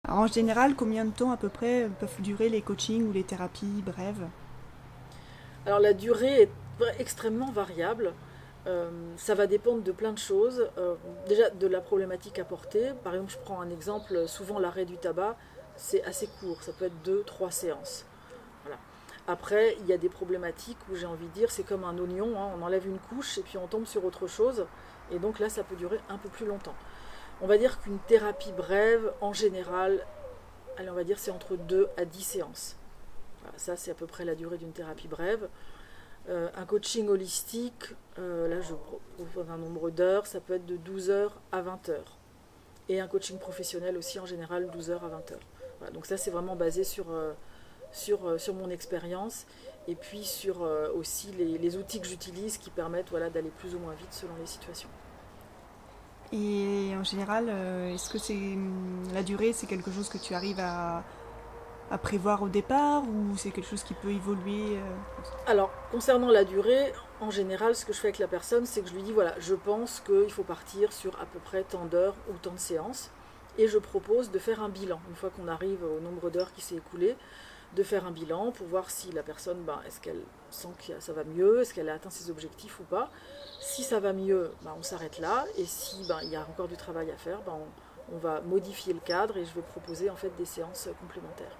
Alors, en général, combien de temps à peu près peuvent durer les coachings ou les thérapies brèves? Alors la durée est extrêmement variable. Ça va dépendre de plein de choses. Déjà de la problématique apportée. Par exemple, je prends un exemple, souvent l'arrêt du tabac, c'est assez court, ça peut être 2, 3 séances. Voilà. Après, il y a des problématiques où j'ai envie de dire, c'est comme un oignon, hein, on enlève une couche et puis on tombe sur autre chose. Et donc là, ça peut durer un peu plus longtemps. On va dire qu'une thérapie brève, en général, allez, on va dire c'est entre 2 à 10 séances. Voilà, ça, c'est à peu près la durée d'une thérapie brève. Un coaching holistique, là je propose un nombre d'heures, ça peut être de 12 heures à 20 heures. Et un coaching professionnel aussi en général 12 heures à 20 heures. Voilà, donc ça c'est vraiment basé sur mon expérience et puis sur aussi les outils que j'utilise qui permettent voilà, d'aller plus ou moins vite selon les situations. Et en général, est-ce que la durée, c'est quelque chose que tu arrives à prévoir au départ ou c'est quelque chose qui peut évoluer Alors, concernant la durée, en général, ce que je fais avec la personne, c'est que je lui dis, voilà, je pense qu'il faut partir sur à peu près tant d'heures ou tant de séances. Et je propose de faire un bilan, une fois qu'on arrive au nombre d'heures qui s'est écoulé, de faire un bilan pour voir si la personne, ben, est-ce qu'elle sent que ça va mieux, est-ce qu'elle a atteint ses objectifs ou pas. Si ça va mieux, ben, on s'arrête là. Et si ben, il y a encore du travail à faire, ben, on va modifier le cadre et je vais proposer en fait des séances complémentaires.